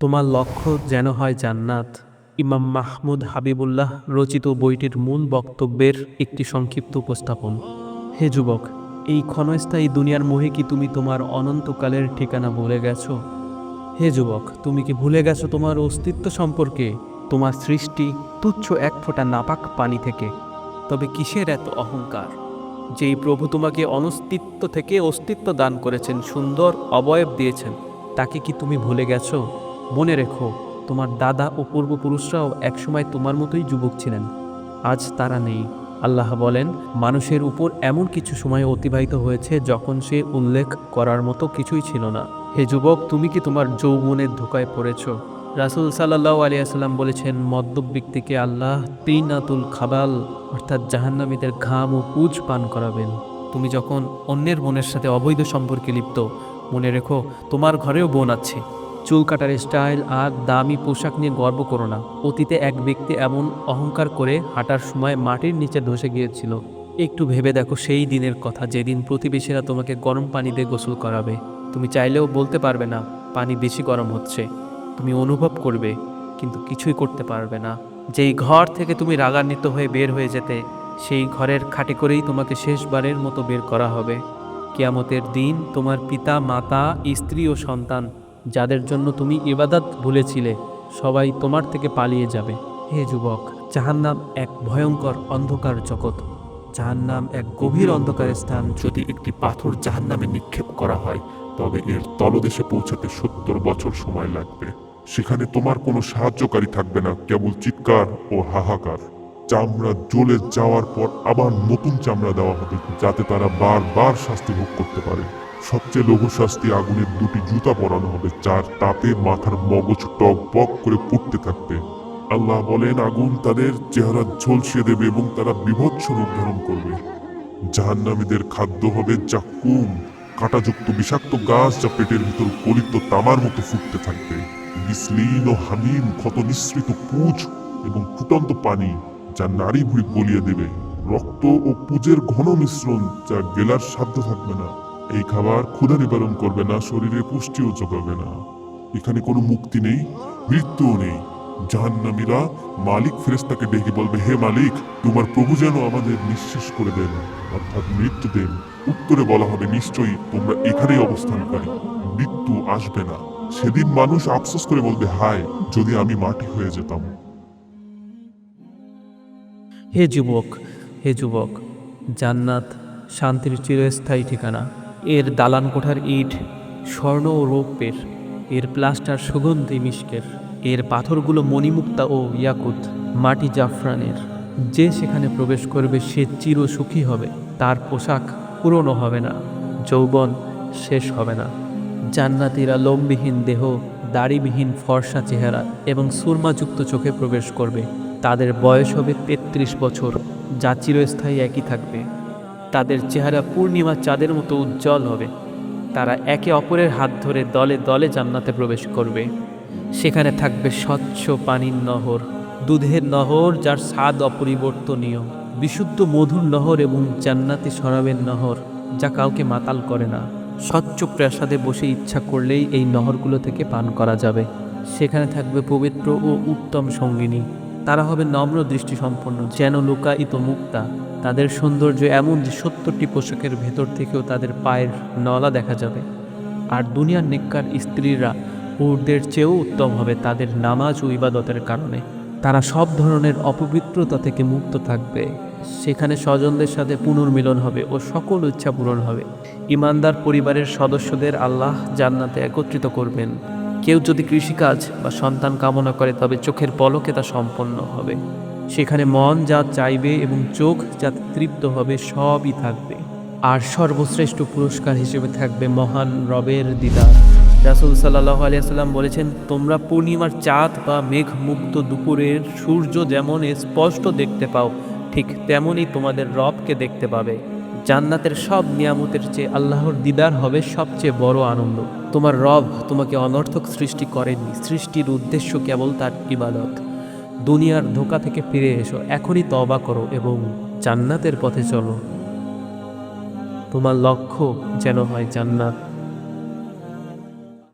তোমার লক্ষ্য যেন হয় জান্নাত। ইমাম মাহমুদ হাবিবুল্লাহ রচিত বইটির মূল বক্তব্যের একটি সংক্ষিপ্ত উপস্থাপন। হে যুবক, এই ক্ষণস্থায়ী দুনিয়ার মোহে কি তুমি তোমার অনন্তকালের ঠিকানা ভুলে গেছো? হে যুবক, তুমি কি ভুলে গেছো তোমার অস্তিত্ব সম্পর্কে? তোমার সৃষ্টি তুচ্ছ এক ফোঁটা নাপাক পানি থেকে। তবে কিসের এত অহংকার? যেই প্রভু তোমাকে অনস্তিত্ব থেকে অস্তিত্ব দান করেছেন, সুন্দর অবয়ব দিয়েছেন, তাকে কি তুমি ভুলে গেছো? মনে রেখো, তোমার দাদা ও পূর্বপুরুষরাও একসময় তোমার মতোই যুবক ছিলেন। আজ তারা নেই। আল্লাহ বলেন, মানুষের উপর এমন কিছু সময় অতিবাহিত হয়েছে যখন সে উল্লেখ করার মতো কিছুই ছিল না। হে যুবক, তুমি কি তোমার যৌবনের ধোকায় পড়েছ? রাসূল সাল্লাল্লাহু আলাইহি ওয়াসাল্লাম বলেছেন, মদ্যপ ব্যক্তিকে আল্লাহ তিনাতুল খাবাল অর্থাৎ জাহান্নামীদের ঘাম ও পুজ পান করাবেন। তুমি যখন অন্যের বোনের সাথে অবৈধ সম্পর্কে লিপ্ত, মনে রেখো তোমার ঘরেও বোন আছে। চুল কাটার স্টাইল আর দামি পোশাক নিয়ে গর্ব করো না। অতীতে এক ব্যক্তি এমন অহংকার করে হাঁটার সময় মাটির নিচে ধসে গিয়েছিল। একটু ভেবে দেখো সেই দিনের কথা, যেদিন প্রতিবেশীরা তোমাকে গরম পানি দিয়ে গোসল করাবে। তুমি চাইলেও বলতে পারবে না পানি বেশি গরম হচ্ছে। তুমি অনুভব করবে, কিন্তু কিছুই করতে পারবে না। যেই ঘর থেকে তুমি রাগান্বিত হয়ে বের হয়ে যেতে, সেই ঘরের খাটে করেই তোমাকে শেষবারের মতো বের করা হবে। কিয়ামতের দিন তোমার পিতা, মাতা, স্ত্রী ও সন্তান, যাদের জন্য তুমি ইবাদত ভুলেছিলে, সবাই তোমার থেকে পালিয়ে যাবে। হে যুবক, জাহান্নাম এক ভয়ঙ্কর অন্ধকার জগৎ। জাহান্নাম এক গভীর অন্ধকার স্থান। যদি একটি পাথর জাহান্নামে নিক্ষেপ করা হয়, তবে এর তলদেশে পৌঁছাতে 70 বছর সময় লাগবে। সেখানে তোমার কোনো সাহায্যকারী থাকবে না, কেবল চিৎকার ও হাহাকার। চামড়া জ্বলে যাওয়ার পর আবার নতুন চামড়া দেওয়া হবে, যাতে তারা বারবার শাস্তি ভোগ করতে পারে। সবচেয়ে লঘু শাস্তি, আগুনের দুটি জুতা পরানো হবে, যার তাপে মাথার মগজ টক বক করে পুড়তে থাকবে। আল্লাহ বলেন, আগুন তাদের চেহারা ঝলসিয়ে দেবে এবং তারা বীভৎস রূপ ধারণ করবে। জাহান্নামীদের খাদ্য হবে জাক্কুম, কাঁটাযুক্ত বিষাক্ত গাছ, যা পেটের ভিতর গলিত তামার মতো ফুটতে থাকবে। বিসলিন ও হামিম, ক্ষত নিঃসৃত পুজ এবং ফুটন্ত পানি, যা নাড়ি ভুড়ি গলিয়ে দেবে। রক্ত ও পুজের ঘন মিশ্রণ, যা গেলার সাধ্য থাকবে না। এই খাবার ক্ষুধা নিবারণ করবে না, শরীরে পুষ্টিও যোগাবে না। এখানে কোনো মুক্তি নেই, মৃত্যুও নেই। জাহান্নামীরা মালিক ফেরেশতাকে ডেকে বলবে, হে মালিক, তোমার প্রভু যেন আমাদের নিঃশেষ করে দেন, অর্থাৎ মৃত্যু দেন। উত্তরে বলা হবে, নিশ্চয়ই তোমরা এখানেই অবস্থানকারী, মৃত্যু আসবে না। সেদিন মানুষ আফসোস করে বলবে, হায়, যদি আমি মাটি হয়ে যেতাম। হে যুবক, হে যুবক, জান্নাত শান্তির চিরস্থায়ী ঠিকানা। এর দালান কোঠার ইট স্বর্ণ ও রৌপ্যের, এর প্লাস্টার সুগন্ধি মিশকের, এর পাথরগুলো মণিমুক্তা ও ইয়াকুত, মাটি জাফরানের। যে সেখানে প্রবেশ করবে সে চির সুখী হবে। তার পোশাক পুরনো হবে না, যৌবন শেষ হবে না। জান্নাতীরা লোমবিহীন দেহ, দাড়িবিহীন ফর্সা চেহারা এবং সুরমাযুক্ত চোখে প্রবেশ করবে। তাদের বয়স হবে 33 বছর, যা চিরস্থায়ী একই থাকবে। তাদের চেহারা পূর্ণিমা চাঁদের মতো উজ্জ্বল হবে। তারা একে অপরের হাত ধরে দলে দলে জান্নাতে প্রবেশ করবে। সেখানে থাকবে স্বচ্ছ পানির নহর, দুধের নহর যার স্বাদ অপরিবর্তনীয়, বিশুদ্ধ মধুর নহর এবং জান্নাতি শরাবের নহর, যা কাউকে মাতাল করে না। স্বচ্ছ প্রাসাদে বসে ইচ্ছা করলেই এই নহরগুলো থেকে পান করা যাবে। সেখানে থাকবে পবিত্র ও উত্তম সঙ্গিনী। তারা হবে নম্র দৃষ্টিসম্পন্ন, যেন লুকায়িত মুক্তা। তাদের সৌন্দর্য এমন যে 70টি পোশাকের ভেতর থেকেও তাদের পায়ের নলা দেখা যাবে। আর দুনিয়ার নেককার স্ত্রীরা হুরদের চেয়েও উত্তম হবে তাদের নামাজ ও ইবাদতের কারণে। তারা সব ধরনের অপবিত্রতা থেকে মুক্ত থাকবে। সেখানে স্বজনদের সাথে পুনর্মিলন হবে ও সকল ইচ্ছা পূরণ হবে। ইমানদার পরিবারের সদস্যদের আল্লাহ জান্নাতে একত্রিত করবেন। কেউ যদি কৃষিকাজ বা সন্তান কামনা করে, তবে চোখের পলকে তা সম্পন্ন হবে। সেখানে মন যা চাইবে এবং চোখ যাতে তৃপ্ত হবে, সবই থাকবে। আর সর্বশ্রেষ্ঠ পুরস্কার হিসেবে থাকবে মহান রবের দিদার। রাসূল সাল্লাল্লাহু আলাইহি ওয়াসাল্লাম বলেছেন, তোমরা পূর্ণিমার চাঁদ বা মেঘমুক্ত দুপুরের সূর্য যেমন স্পষ্ট দেখতে পাও, ঠিক তেমনই তোমাদের রবকে দেখতে পাবে। জান্নাতের সব নিয়ামতের চেয়ে আল্লাহর দিদার হবে সবচেয়ে বড় আনন্দ। তোমার রব তোমাকে অনর্থক সৃষ্টি করেননি। সৃষ্টির উদ্দেশ্য কেবল তার ইবাদত। দুনিয়ার ধোঁকা থেকে ফিরে এসো, এখনই তওবা করো এবং জান্নাতের পথে চলো। তোমার লক্ষ্য যেন হয় জান্নাত।